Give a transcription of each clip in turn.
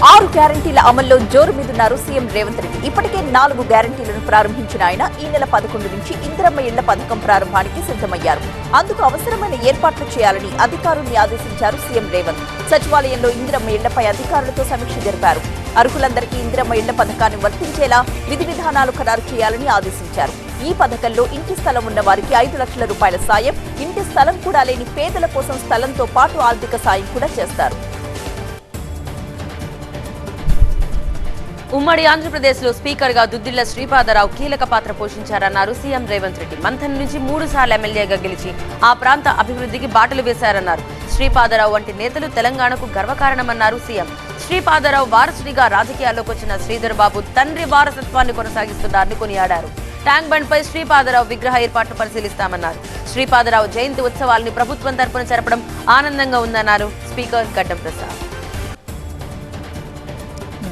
6 గ్యారంటీల అమల్లో జోరు మీదున్నారు సీఎం రేవంత్ రెడ్డి. ఇప్పటికే 4 గ్యారంటీలను ప్రారంభించిన ఆయన ఈ నెల 11 నుంచి ఇందిరమ్మ ఇళ్ల పథకం ప్రారంభానికి సిద్ధమయ్యారు. అందుకు అవసరమైన ఏర్పాట్లు చేయాలని అధికారుల్ని ఆదేశించారు సీఎం రేవంత్. సచివాలయంలో ఇందిరమ్మ ఇళ్లపై అధికారులతో సమీక్ష జరిపారు. అర్హులందరికీ ఇందిరమ్మ ఇళ్ల పథకాన్ని వర్తించేలా విధి విధానాలు ఖరారు చేయాలని ఆదేశించారు. ఈ పథకంలో ఇంటి స్థలం ఉన్న వారికి 5 లక్షల రూపాయల సాయం, ఇంటి స్థలం కూడా లేని పేదల కోసం స్థలంతో పాటు ఆర్థిక సాయం కూడా చేస్తారు. ఉమ్మడి ఆంధ్రప్రదేశ్లో స్పీకర్గా దుద్దిళ్ల శ్రీపాదరావు కీలక పాత్ర పోషించారన్నారు సీఎం రేవంత్ రెడ్డి. మంథన్ నుంచి 3 సార్లు ఎమ్మెల్యేగా గెలిచి ఆ ప్రాంత అభివృద్ధికి బాటలు వేశారన్నారు. శ్రీపాదరావు వంటి నేతలు తెలంగాణకు గర్వకారణమన్నారు సీఎం. శ్రీపాదరావు వారసుడిగా రాజకీయాల్లోకి వచ్చిన శ్రీధర్ బాబు తండ్రి వారసత్వాన్ని కొనసాగిస్తున్నారని కొనియాడారు. ట్యాంక్ బండ్ పై శ్రీపాదరావు విగ్రహ ఏర్పాట్లు పరిశీలిస్తామన్నారు. శ్రీపాదరావు జయంతి ఉత్సవాల్ని ప్రభుత్వం తరపున జరపడం ఆనందంగా ఉందన్నారు స్పీకర్ గడ్డం ప్రసాద్.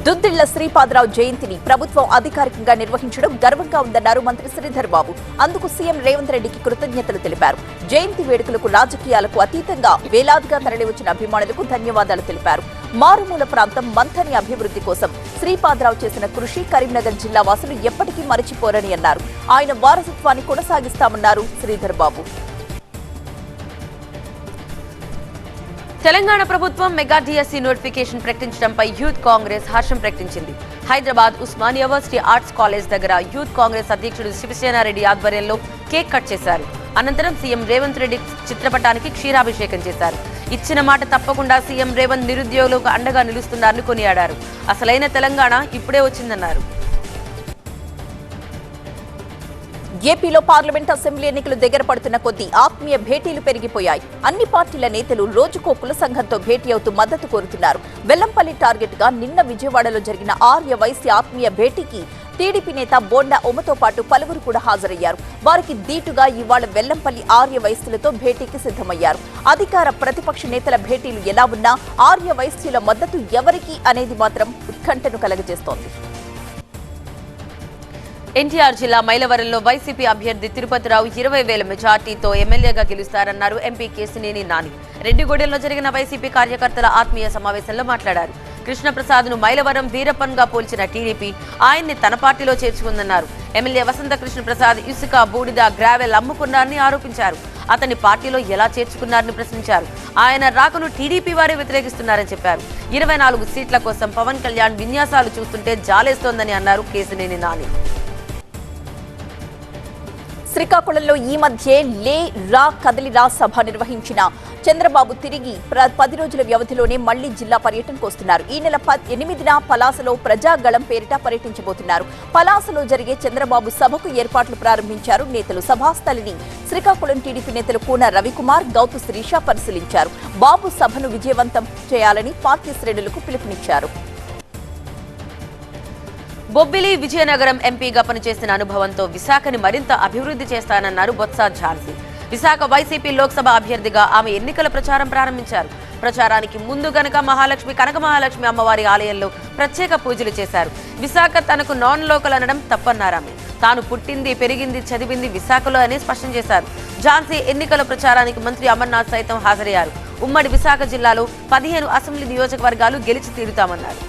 దుద్దిళ్ల శ్రీపాదరావు జయంతిని ప్రభుత్వం అధికారికంగా నిర్వహించడం గర్వంగా ఉందన్నారు మంత్రి శ్రీధర్ బాబు. అందుకు సీఎం రేవంత్ రెడ్డికి కృతజ్ఞతలు తెలిపారు. జయంతి వేడుకలకు రాజకీయాలకు అతీతంగా వేలాదిగా తరలివచ్చిన అభిమానులకు ధన్యవాదాలు తెలిపారు. మారుమూల ప్రాంతం మంథని అభివృద్ధి కోసం శ్రీపాదరావు చేసిన కృషి కరీంనగర్ జిల్లా వాసులు ఎప్పటికీ మరచిపోరని అన్నారు. ఆయన వారసత్వాన్ని కొనసాగిస్తామన్నారు శ్రీధర్ బాబు. తెలంగాణ ప్రభుత్వం మెగా డిఎస్సి నోటిఫికేషన్ ప్రకటించడంపై యూత్ కాంగ్రెస్ హర్షం ప్రకటించింది. Hyderabad Osmania university arts college దగ్గర యూత్ కాంగ్రెస్ అధ్యక్షుడు శివసేనారెడ్డి ఆధ్వర్యంలో కేక్ కట్ చేశారు. అనంతరం సీఎం రేవంత్ రెడ్డి చిత్రపటానికి క్షీరాభిషేకం చేశారు. ఇచ్చిన మాట తప్పకుండా సీఎం రేవంత్ నిరుద్యోగులకు అండగా నిలుస్తున్నారని కొనియాడారు. అసలైన తెలంగాణ ఇప్పుడే వచ్చిందన్నారు. ఏపీలో పార్లమెంట్ అసెంబ్లీ ఎన్నికలు దగ్గర పడుతున్న కొద్దీ ఆత్మీయ భేటీలు పెరిగిపోయాయి. అన్ని పార్టీల నేతలు రోజుకో కుల సంఘంతో భేటీ అవుతూ మద్దతు కోరుతున్నారు. వెల్లంపల్లి టార్గెట్ గా నిన్న విజయవాడలో జరిగిన ఆర్య వైశ్య ఆత్మీయ భేటీకి టీడీపీ నేత బోండా ఉమతో పాటు పలువురు కూడా హాజరయ్యారు. వారికి దీటుగా ఇవాళ వెల్లంపల్లి ఆర్య వైశ్యులతో భేటీకి సిద్ధమయ్యారు. అధికార ప్రతిపక్ష నేతల భేటీలు ఎలా ఉన్నా ఆర్య వైశ్యుల మద్దతు ఎవరికి అనేది మాత్రం ఉత్కంఠను కలగజేస్తోంది. ఎన్టీఆర్ జిల్లా మైలవరంలో వైసీపీ అభ్యర్థి తిరుపతిరావు 20,000 మెజార్టీతో ఎమ్మెల్యేగా గెలుస్తారన్నారు ఎంపీ కేశినేని నాని. రెడ్డిగూడెంలో జరిగిన వైసీపీ కార్యకర్తల ఆత్మీయ సమావేశంలో మాట్లాడారు. కృష్ణప్రసాద్ ను మైలవరం వీరప్పన్ గా పోల్చిన టీడీపీ ఆయన్ని తన పార్టీలో చేర్చుకుందన్నారు. ఎమ్మెల్యే వసంత కృష్ణప్రసాద్ ఇసుక, బూడిద, గ్రావెల్ అమ్ముకున్నారని ఆరోపించారు. అతన్ని పార్టీలో ఎలా చేర్చుకున్నారని ప్రశ్నించారు. ఆయన రాకను టీడీపీ వారే వ్యతిరేకిస్తున్నారని చెప్పారు. 24 సీట్ల కోసం పవన్ కళ్యాణ్ విన్యాసాలు చూస్తుంటే జాలేస్తోందని అన్నారు కేశినేని నాని. శ్రీకాకుళంలో ఈ మధ్య లే రా కదలిరా సభ నిర్వహించిన చంద్రబాబు తిరిగి 10 రోజుల వ్యవధిలోనే మళ్లీ జిల్లా పర్యటనకు వస్తున్నారు. ఈ నెల 8న పలాసలో ప్రజాగళం పేరిట పర్యటించబోతున్నారు. పలాసలో జరిగే చంద్రబాబు సభకు ఏర్పాట్లు ప్రారంభించారు నేతలు. సభాస్థలిని శ్రీకాకుళం టీడీపీ నేతలు కూన రవికుమార్, గౌతు శ్రీష పరిశీలించారు. బాబు సభను విజయవంతం చేయాలని పార్టీ శ్రేణులకు పిలుపునిచ్చారు. బొబ్బిలి విజయనగరం ఎంపీగా పనిచేసిన అనుభవంతో విశాఖని మరింత అభివృద్ధి చేస్తానన్నారు బొత్స ఝాన్సీ. విశాఖ వైసీపీ లోక్సభ అభ్యర్థిగా ఆమె ఎన్నికల ప్రచారం ప్రారంభించారు. ప్రచారానికి ముందు కనక మహాలక్ష్మి అమ్మవారి ఆలయంలో ప్రత్యేక పూజలు చేశారు. విశాఖ తనకు నాన్ లోకల్ అనడం తప్పన్నారామె. తాను పుట్టింది, పెరిగింది, చదివింది విశాఖలో అని స్పష్టం చేశారు. ఝాన్సీ ఎన్నికల ప్రచారానికి మంత్రి అమర్నాథ్ సైతం హాజరయ్యారు. ఉమ్మడి విశాఖ జిల్లాలో 15 అసెంబ్లీ నియోజకవర్గాలు గెలిచి తీరుతామన్నారు.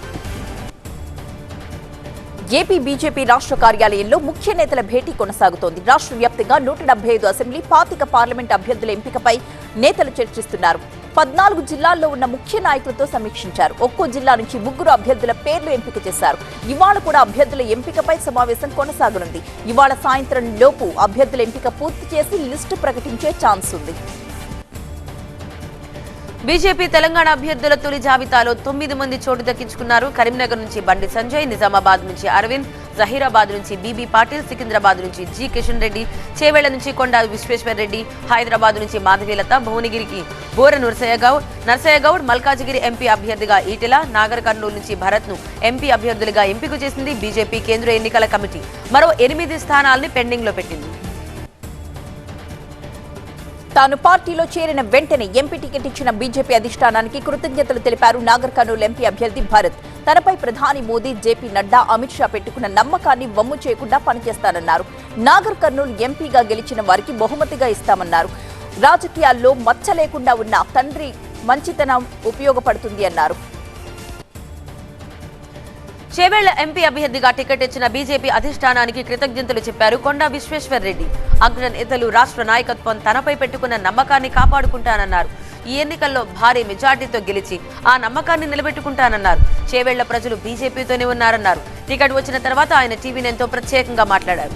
ఏపీ బీజేపీ రాష్ట్ర కార్యాలయంలో ముఖ్య నేతల భేటీ కొనసాగుతోంది. రాష్ట్ర వ్యాప్తంగా 175 అసెంబ్లీ, 25 పార్లమెంట్ అభ్యర్థుల ఎంపికపై నేతలు చర్చిస్తున్నారు. 14 జిల్లాల్లో ఉన్న ముఖ్య నాయకులతో సమీక్షించారు. ఒక్కో జిల్లా నుంచి 3 అభ్యర్థుల పేర్లు ఎంపిక చేశారు. ఇవాళ కూడా అభ్యర్థుల ఎంపికపై సమావేశం కొనసాగనుంది. ఇవాళ సాయంత్రం లోపు అభ్యర్థుల ఎంపిక పూర్తి చేసి లిస్టు ప్రకటించే ఛాన్స్ ఉంది. బీజేపీ తెలంగాణ అభ్యర్థుల తొలి జాబితాలో 9 మంది చోటు దక్కించుకున్నారు. కరీంనగర్ నుంచి బండి సంజయ్, నిజామాబాద్ నుంచి అరవింద్, జహీరాబాద్ నుంచి బీబీ పాటిల్, సికింద్రాబాద్ నుంచి జి కిషన్ రెడ్డి, చేవేళ్ల నుంచి కొండా విశ్వేశ్వర్ రెడ్డి, హైదరాబాద్ నుంచి మాధవీలత, భువనగిరికి బోర నర్సయ్యగౌడ్, మల్కాజిగిరి ఎంపీ అభ్యర్థిగా ఈటెల, నాగర్ కర్నూలు నుంచి భరత్ ను ఎంపీ అభ్యర్థులుగా ఎంపిక చేసింది బీజేపీ కేంద్ర ఎన్నికల కమిటీ. మరో 8 స్థానాల్ని పెండింగ్ లో పెట్టింది. తాను పార్టీలో చేరిన వెంటనే ఎంపీ టికెట్ ఇచ్చిన బీజేపీ అధిష్టానానికి కృతజ్ఞతలు తెలిపారు నాగర్ కర్నూలు ఎంపీ అభ్యర్థి భరత్. తనపై ప్రధాని మోదీ, జేపీ నడ్డా, అమిత్ షా పెట్టుకున్న నమ్మకాన్ని వమ్ము చేయకుండా పనిచేస్తానన్నారు. నాగర్ కర్నూలు ఎంపీగా గెలిచిన వారికి బహుమతిగా ఇస్తామన్నారు. రాజకీయాల్లో మచ్చ లేకుండా ఉన్న తండ్రి మంచితనం ఉపయోగపడుతుంది అన్నారు. చేవేళ్ల ఎంపీ అభ్యర్థిగా టికెట్ ఇచ్చిన బీజేపీ అధిష్టానానికి కృతజ్ఞతలు చెప్పారు కొండా విశ్వేశ్వర్ రెడ్డి. అగ్ర నేతలు రాష్ట్ర నాయకత్వం తనపై పెట్టుకున్న నమ్మకాన్ని కాపాడుకుంటానన్నారు. ఈ ఎన్నికల్లో భారీ మెజార్టీతో గెలిచి ఆ నమ్మకాన్ని నిలబెట్టుకుంటానన్నారు. చేవేళ్ల ప్రజలు బీజేపీతోనే ఉన్నారన్నారు. టికెట్ వచ్చిన తర్వాత ఆయన టీవీ9తో ప్రత్యేకంగా మాట్లాడారు.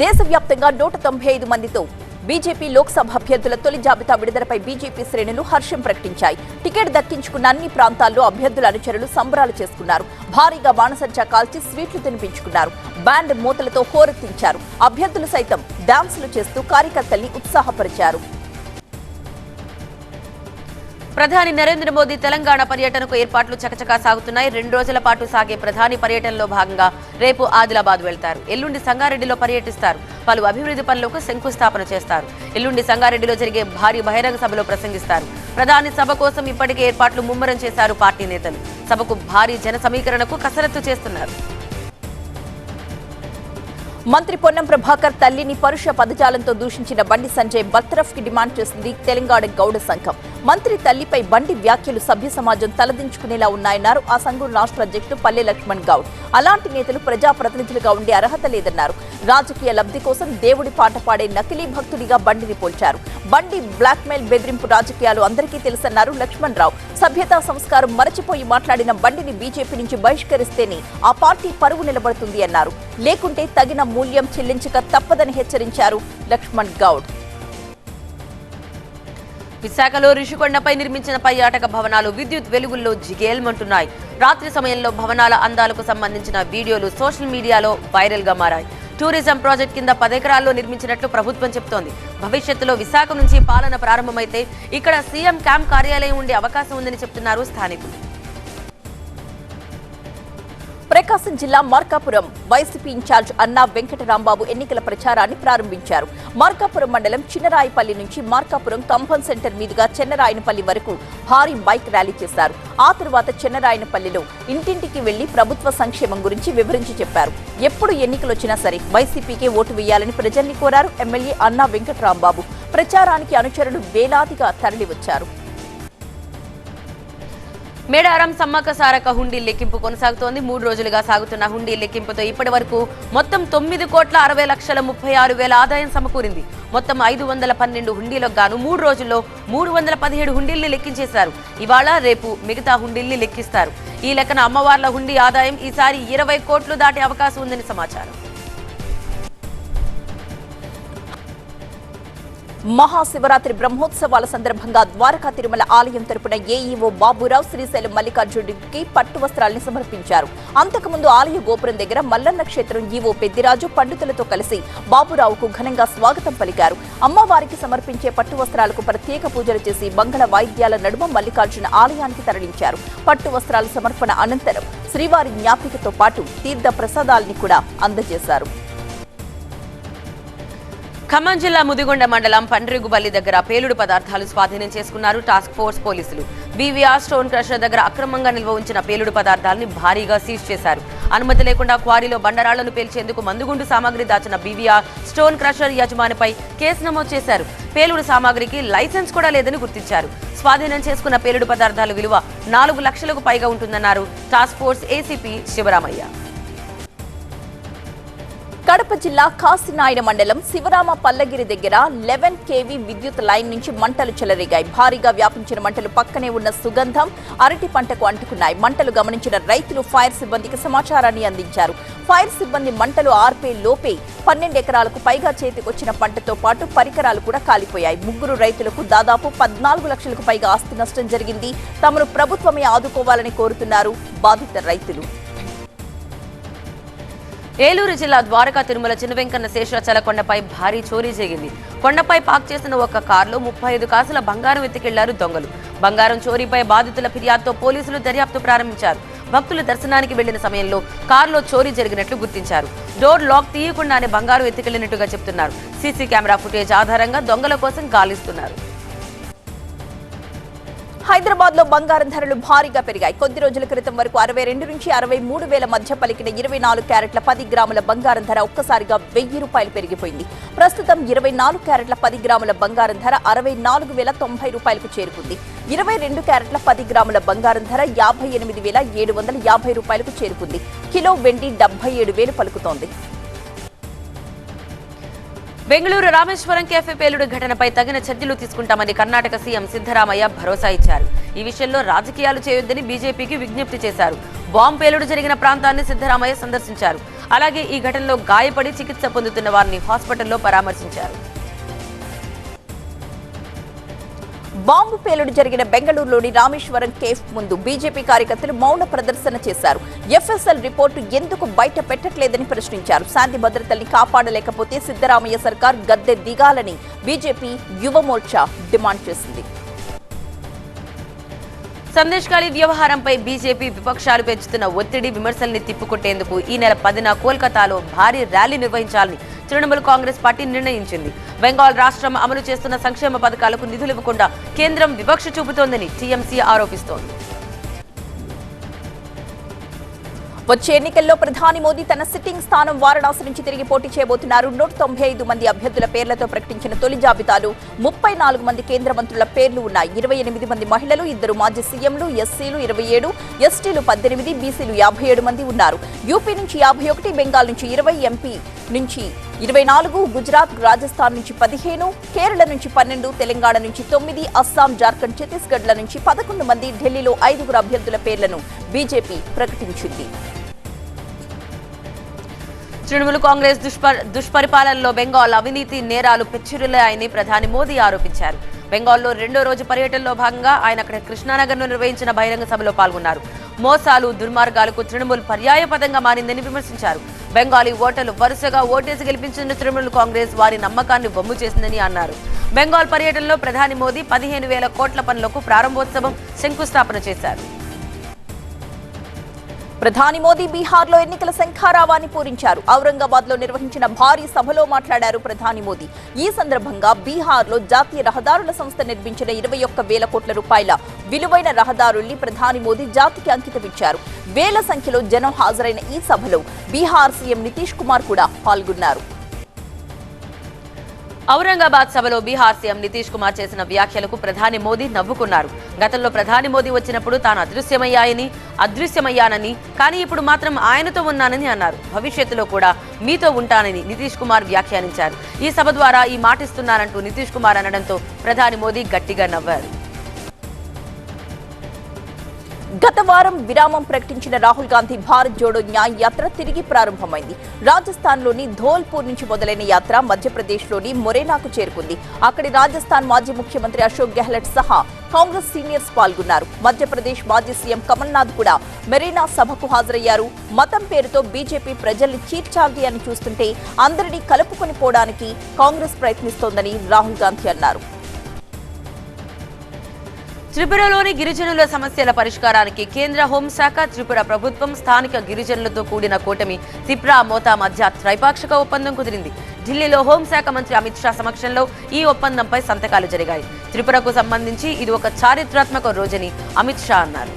దేశవ్యాప్తంగా 195 మందితో బీజేపీ లోక్సభ అభ్యర్థుల తొలి జాబితా విడుదలపై బీజేపీ శ్రేణులు హర్షం ప్రకటించాయి. టికెట్ దక్కించుకున్న అన్ని ప్రాంతాల్లో అభ్యర్థుల అనుచరులు సంబరాలు చేసుకున్నారు. భారీగా బాణసంచా కాల్చి స్వీట్లు తినిపించుకున్నారు. బ్యాండ్ మూతలతో హోరెత్తించారు. అభ్యర్థులు సైతం డాన్సులు చేస్తూ కార్యకర్తల్ని ఉత్సాహపరిచారు. ప్రధాని నరేంద్ర మోదీ తెలంగాణ పర్యటనకు ఏర్పాట్లు చకచకా సాగుతున్నాయి. 2 రోజుల పాటు సాగే ప్రధాని పర్యటనలో భాగంగా రేపు ఆదిలాబాద్ వెళ్తారు. ఎల్లుండి సంగారెడ్డిలో పర్యటిస్తారు. పలు అభివృద్ధి పనులకు శంకుస్థాపన చేస్తారు. ఎల్లుండి సంగారెడ్డిలో జరిగే భారీ బహిరంగ సభలో ప్రసంగిస్తారు. ప్రధాని సభ కోసం ఇప్పటికే ఏర్పాట్లు ముమ్మరం చేశారు పార్టీ నేతలు. సభకు భారీ జన సమీకరణకు కసరత్తు చేస్తున్నారు. మంత్రి పొన్నం ప్రభాకర్ తల్లిని పరుష పదజాలంతో దూషించిన బండి సంజయ్ బర్తరఫ్ కి డిమాండ్ చేసింది తెలంగాణ గౌడ సంఘం. మంత్రి తల్లిపై బండి వ్యాఖ్యలు సభ్య సమాజం తలదించుకునేలా ఉన్నాయన్నారు ఆ సంఘం రాష్ట్ర అధ్యక్షుడు పల్లె లక్ష్మణ్ గౌడ్. అలాంటి నేతలు ప్రజాప్రతినిధులుగా ఉండే అర్హత లేదన్నారు. రాజకీయ లబ్ధి కోసం దేవుడి పాట పాడే నకిలీ భక్తుడిగా బండిని పోల్చారు. బండి బ్లాక్మెయిల్ బెదిరింపు రాజకీయాలు అందరికీ తెలుసన్నారు లక్ష్మణ్ రావు. సభ్యతా సంస్కారం మరచిపోయి మాట్లాడిన బండిని బీజేపీ నుంచి బహిష్కరిస్తేనే ఆ పార్టీ పరువు నిలబడుతుంది అన్నారు. లేకుంటే తగిన మూల్యం చెల్లించక తప్పదని హెచ్చరించారు లక్ష్మణ్ గౌడ్. విశాఖలో రిషికొండపై నిర్మించిన పర్యాటక భవనాలు విద్యుత్ వెలుగుల్లో జిగేల్మంటున్నాయి. రాత్రి సమయంలో భవనాల అందాలకు సంబంధించిన వీడియోలు సోషల్ మీడియాలో వైరల్ గా మారాయి. టూరిజం ప్రాజెక్ట్ కింద 10 ఎకరాల్లో నిర్మించినట్లు ప్రభుత్వం చెబుతోంది. భవిష్యత్తులో విశాఖ నుంచి పాలన ప్రారంభమైతే ఇక్కడ సీఎం క్యాంప్ కార్యాలయం ఉండే అవకాశం ఉందని చెప్తున్నారు స్థానికులు. ప్రకాశం జిల్లా మార్కాపురం వైసీపీ ఇన్ఛార్జ్ అన్నా వెంకటరాంబాబు ఎన్నికల ప్రచారాన్ని ప్రారంభించారు. మార్కాపురం మండలం చిన్నరాయపల్లి నుంచి మార్కాపురం కంపన్ సెంటర్ మీదుగా చెన్నరాయనపల్లి వరకు భారీ బైక్ ర్యాలీ చేశారు. ఆ తరువాత చెన్నరాయనపల్లిలో ఇంటింటికి వెళ్లి ప్రభుత్వ సంక్షేమం గురించి వివరించి చెప్పారు. ఎప్పుడు ఎన్నికలొచ్చినా సరే వైసీపీకే ఓటు వేయాలని ప్రజల్ని కోరారు ఎమ్మెల్యే అన్నా వెంకటరాంబాబు. ప్రచారానికి అనుచరులు వేలాదిగా తరలివచ్చారు. మేడారం సమ్మక్క సారక్క హుండీ లెక్కింపు కొనసాగుతోంది. 3 రోజులుగా సాగుతున్న హుండీ లెక్కింపుతో ఇప్పటి వరకు మొత్తం 9,60,36,000 ఆదాయం సమకూరింది. మొత్తం 512 హుండీలకు గాను 3 రోజుల్లో 317 హుండీల్ని లెక్కించేశారు. ఇవాళ రేపు మిగతా హుండీల్ని లెక్కిస్తారు. ఈ లెక్కన అమ్మవార్ల హుండీ ఆదాయం ఈసారి 20 కోట్లు దాటే అవకాశం ఉందని సమాచారం. మహాశివరాత్రి బ్రహ్మోత్సవాల సందర్భంగా ద్వారకా తిరుమల ఆలయం తరపున ఏఈఓ బాబురావు శ్రీశైలం మల్లికార్జునుడికి పట్టు వస్త్రాలను సమర్పించారు. అంతకుముందు ఆలయ గోపురం దగ్గర మల్లన్న క్షేత్రం ఈవో పెద్దిరాజు పండితులతో కలిసి బాబురావుకు ఘనంగా స్వాగతం పలికారు. అమ్మవారికి సమర్పించే పట్టు వస్త్రాలకు ప్రత్యేక పూజలు చేసి మంగళ వాయిద్యాల నడుమ మల్లికార్జున ఆలయానికి తరలించారు. పట్టు వస్త్రాల సమర్పణ అనంతరం శ్రీవారి జ్ఞాపికతో పాటు తీర్థ ప్రసాదాల్ని కూడా అందజేశారు. ఖమ్మం జిల్లా ముదిగొండ మండలం పండ్రిగుబల్లి దగ్గర పేలుడు పదార్థాలు స్వాధీనం చేసుకున్నారు టాస్క్ ఫోర్స్ పోలీసులు. బీవీఆర్ స్టోన్ క్రషర్ దగ్గర అక్రమంగా నిల్వ ఉంచిన పేలుడు పదార్థాలని భారీగా సీజ్ చేశారు. అనుమతి లేకుండా క్వారీలో బండరాళ్లను పేల్చేందుకు మందుగుండు సామాగ్రి దాచిన బీవీఆర్ స్టోన్ క్రషర్ యజమానిపై కేసు నమోదు చేశారు. పేలుడు సామాగ్రికి లైసెన్స్ కూడా లేదని గుర్తించారు. స్వాధీనం చేసుకున్న పేలుడు పదార్థాల విలువ 4 లక్షలకు పైగా ఉంటుందన్నారు task force ACP Sivaramaiah. Kadapa జిల్లా కాసినాయన మండలం శివరామ పల్లగిరి దగ్గర 11 kV విద్యుత్ లైన్ నుంచి మంటలు చెలరేగాయి. భారీగా వ్యాపించిన మంటలు పక్కనే ఉన్న సుగంధం అరటి పంటకు అంటుకున్నాయి. మంటలు గమనించిన రైతులు ఫైర్ సిబ్బందికి సమాచారాన్ని అందించారు. ఫైర్ సిబ్బంది మంటలు ఆర్పే లోపే 12 ఎకరాలకు పైగా చేతికొచ్చిన పంటతో పాటు పరికరాలు కూడా కాలిపోయాయి. 3 రైతులకు దాదాపు 14 లక్షలకు పైగా ఆస్తి నష్టం జరిగింది. తమను ప్రభుత్వమే ఆదుకోవాలని కోరుతున్నారు బాధిత రైతులు. ఏలూరు జిల్లా ద్వారకా తిరుమల చిన్నవెంకన్న శేషాచల కొండపై భారీ చోరీ జరిగింది. కొండపై పార్క్ చేసిన ఒక కారులో 35 కాసుల బంగారం ఎత్తుకెళ్లారు దొంగలు. బంగారం చోరీపై బాధితుల ఫిర్యాదుతో పోలీసులు దర్యాప్తు ప్రారంభించారు. భక్తులు దర్శనానికి వెళ్లిన సమయంలో కారులో చోరీ జరిగినట్లు గుర్తించారు. డోర్ లాక్ తీయకుండానే బంగారం ఎత్తుకెళ్లినట్టుగా చెప్తున్నారు. సీసీ కెమెరా ఫుటేజ్ ఆధారంగా దొంగల కోసం గాలిస్తున్నారు. హైదరాబాద్ లో బంగారం ధరలు భారీగా పెరిగాయి. కొద్ది రోజుల క్రితం వరకు 62 నుంచి 63 వేల మధ్య పలికిన 24 క్యారెట్ల 10 గ్రాముల బంగారం ధర ఒక్కసారిగా 1000 రూపాయలు పెరిగిపోయింది. ప్రస్తుతం 24 క్యారెట్ల 10 గ్రాముల బంగారం ధర 64,090 రూపాయలకు చేరుకుంది. 22 క్యారెట్ల 10 గ్రాముల బంగారం ధర 58,750 రూపాయలకు చేరుకుంది. కిలో వెండి 77,000 పలుకుతోంది. బెంగళూరు రామేశ్వరం కేఫే పేలుడు ఘటనపై తగిన చర్యలు తీసుకుంటామని కర్ణాటక సీఎం సిద్ధరామయ్య భరోసా ఇచ్చారు. ఈ విషయంలో రాజకీయాలు చేయొద్దని బీజేపీకి విజ్ఞప్తి చేశారు. బాంబు పేలుడు జరిగిన ప్రాంతాన్ని సిద్ధరామయ్య సందర్శించారు. అలాగే ఈ ఘటనలో గాయపడి చికిత్స పొందుతున్న వారిని హాస్పిటల్లో పరామర్శించారు. బాంబు పేలుడు జరిగిన బెంగళూరులోని రామేశ్వరం కేఫ్ ముందు బీజేపీ కార్యకర్తలు మౌన ప్రదర్శన చేశారు. ఎఫ్ఎస్ఎల్ రిపోర్టు ఎందుకు బయట పెట్టట్లేదని ప్రశ్నించారు. శాంతి భద్రతల్ని కాపాడలేకపోతే సిద్ధరామయ్య సర్కార్ గద్దె దిగాలని బీజేపీ యువ మోర్చా డిమాండ్ చేసింది. సందేశ్ ఖాళీ వ్యవహారంపై బీజేపీ విపక్షాలు పెంచుతున్న ఒత్తిడి విమర్శల్ని తిప్పుకొట్టేందుకు ఈ నెల 10న కోల్కతాలో భారీ ర్యాలీ నిర్వహించాలని తృణమూల్ కాంగ్రెస్ పార్టీ నిర్ణయించింది. బెంగాల్ రాష్ట్రం అమలు చేస్తున్న సంక్షేమ పథకాలకు నిధులు ఇవ్వకుండా కేంద్రం వివక్ష చూపుతోందని టీఎంసీ ఆరోపిస్తోంది. వచ్చే ఎన్నికల్లో ప్రధాని మోదీ తన సిట్టింగ్ స్థానం వారణాసి నుంచి తిరిగి పోటీ చేయబోతున్నారు. 195 మంది అభ్యర్థుల పేర్లతో ప్రకటించిన తొలి జాబితాలో 34 మంది కేంద్ర మంత్రుల పేర్లు ఉన్నాయి. 28 మంది మహిళలు, 2 మాజీ సీఎంలు, ఎస్సీలు 27, ఎస్టీలు 18, బీసీలు 57 మంది ఉన్నారు. యూపీ నుంచి 51, బెంగాల్ నుంచి 20, ఎంపీ నుంచి 24, గుజరాత్, రాజస్థాన్ నుంచి 15, కేరళ నుంచి 12, తెలంగాణ నుంచి 9, అస్సాం, జార్ఖండ్, ఛత్తీస్గఢ్ల నుంచి 11 మంది, ఢిల్లీలో 5 అభ్యర్థుల పేర్లను బీజేపీ ప్రకటించింది. తృణమూల్ కాంగ్రెస్ దుష్పరిపాలనలో బెంగాల్ అవినీతి నేరాలు పెచ్చురులాయని ప్రధాని మోదీ ఆరోపించారు. బెంగాల్లో 2వ రోజు పర్యటనలో భాగంగా ఆయన అక్కడ కృష్ణానగర్లో నిర్వహించిన బహిరంగ సభలో పాల్గొన్నారు. మోసాలు, దుర్మార్గాలకు తృణమూల్ పర్యాయపదంగా మారిందని విమర్శించారు. బెంగాలీ ఓటర్లు వరుసగా ఓటేసి గెలిపించిన తృణమూల్ కాంగ్రెస్ వారి నమ్మకాన్ని బొమ్ము చేసిందని అన్నారు. బెంగాల్ పర్యటనలో ప్రధాని మోదీ 15,000 కోట్ల పనులకు ప్రారంభోత్సవం, శంకుస్థాపన చేశారు. ప్రధాని మోదీ బీహార్లో ఎన్నికల శంఖారావాన్ని పూరించారు. ఔరంగాబాద్ లో నిర్వహించిన భారీ సభలో మాట్లాడారు ప్రధాని మోదీ. ఈ సందర్భంగా బీహార్లో జాతీయ రహదారుల సంస్థ నిర్మించిన 21,000 కోట్ల రూపాయల విలువైన రహదారుల్ని ప్రధాని మోదీ జాతికి అంకితమిచ్చారు. వేల సంఖ్యలో జనం హాజరైన ఈ సభలో బీహార్ సీఎం నితీష్ కుమార్ కూడా పాల్గొన్నారు. ఔరంగాబాద్ సభలో బీహార్ సీఎం నితీష్ కుమార్ చేసిన వ్యాఖ్యలకు ప్రధాని మోదీ నవ్వుకున్నారు. గతంలో ప్రధాని మోదీ వచ్చినప్పుడు తాను అదృశ్యమయ్యానని, కానీ ఇప్పుడు మాత్రం ఆయనతో ఉన్నానని అన్నారు. భవిష్యత్తులో కూడా మీతో ఉంటానని నితీష్ కుమార్ వ్యాఖ్యానించారు. ఈ సభ ద్వారా ఈ మాటిస్తున్నానంటూ నితీష్ కుమార్ అనడంతో ప్రధాని మోదీ గట్టిగా నవ్వారు. గత వారం విరామం ప్రకటించిన రాహుల్ గాంధీ భారత్ జోడో న్యాయ్ యాత్ర తిరిగి ప్రారంభమైంది. రాజస్థాన్లోని ధోల్పూర్ నుంచి మొదలైన యాత్ర మధ్యప్రదేశ్లోని మొరేనాకు చేరుకుంది. అక్కడి రాజస్థాన్ మాజీ ముఖ్యమంత్రి అశోక్ గెహ్లట్ సహా కాంగ్రెస్ సీనియర్స్ పాల్గొన్నారు. మధ్యప్రదేశ్ మాజీ సీఎం కమల్నాథ్ కూడా మెరీనా సభకు హాజరయ్యారు. మతం పేరుతో బీజేపీ ప్రజల్ని చీల్చాలి అని చూస్తుంటే అందరినీ కలుపుకొని పోవడానికి కాంగ్రెస్ ప్రయత్నిస్తోందని రాహుల్ గాంధీ అన్నారు. త్రిపురలోని గిరిజనుల సమస్యల పరిష్కారానికి కేంద్ర హోంశాఖ, త్రిపుర ప్రభుత్వం, స్థానిక గిరిజనులతో కూడిన కూటమి తిప్రా మోతా మధ్య త్రైపాక్షిక ఒప్పందం కుదిరింది. ఢిల్లీలో హోంశాఖ మంత్రి అమిత్ షా సమక్షంలో ఈ ఒప్పందంపై సంతకాలు జరిగాయి. త్రిపురకు సంబంధించి ఇది ఒక చారిత్రాత్మక రోజని అమిత్ షా అన్నారు.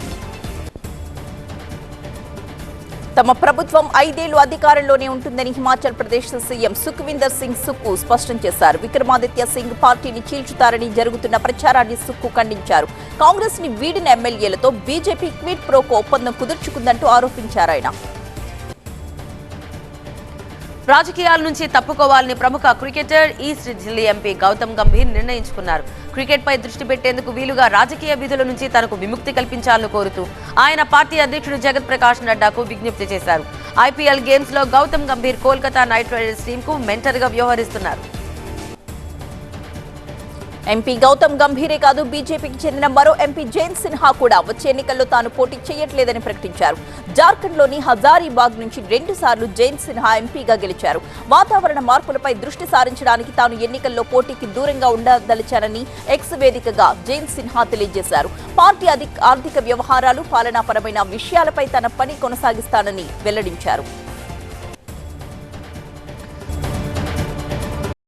తమ ప్రభుత్వం 5 ఏళ్లు అధికారంలోనే ఉంటుందని హిమాచల్ ప్రదేశ్ సీఎం సుఖ్వీందర్ సింగ్ సుక్కు స్పష్టం చేశారు. విక్రమాదిత్య సింగ్ పార్టీని చీల్చుతారని జరుగుతున్న ప్రచారాన్ని సుక్కు ఖండించారు. కాంగ్రెస్ ని వీడిన ఎమ్మెల్యేలతో బీజేపీ క్విడ్ ప్రోకో ఒప్పందం కుదుర్చుకుందంటూ ఆరోపించారు ఆయన. రాజకీయాల నుంచి తప్పుకోవాలని ప్రముఖ cricketer east Delhi MP Gautam Gambhir నిర్ణయించుకున్నారు. క్రికెట్ పై దృష్టి పెట్టేందుకు వీలుగా రాజకీయ విధుల నుంచి తనకు విముక్తి కల్పించాలని కోరుతూ ఆయన పార్టీ అధ్యక్షుడు జగత్ ప్రకాష్ నడ్డాకు విజ్ఞప్తి చేశారు. ఐపీఎల్ గేమ్స్ లో Gautam Gambhir Kolkata knight riders team కు మెంటర్ గా వ్యవహరిస్తున్నారు. ఎంపీ గౌతమ్ గంభీరే కాదు, బీజేపీకి చెందిన మరో ఎంపీ జైన్ సిన్హా కూడా వచ్చే ఎన్నికల్లో తాను పోటీ చేయట్లేదని ప్రకటించారు. జార్ఖండ్లోని హజారీబాగ్ నుంచి 2 సార్లు జైన్ సిన్హా ఎంపీగా గెలిచారు. వాతావరణ మార్పులపై దృష్టి సారించడానికి తాను ఎన్నికల్లో పోటీకి దూరంగా ఉండదలిచానని ఎక్స్ వేదికగా జైన్ సిన్హా తెలియజేశారు. పార్టీ ఆర్థిక వ్యవహారాలు, పాలనాపరమైన విషయాలపై తన పని కొనసాగిస్తానని వెల్లడించారు.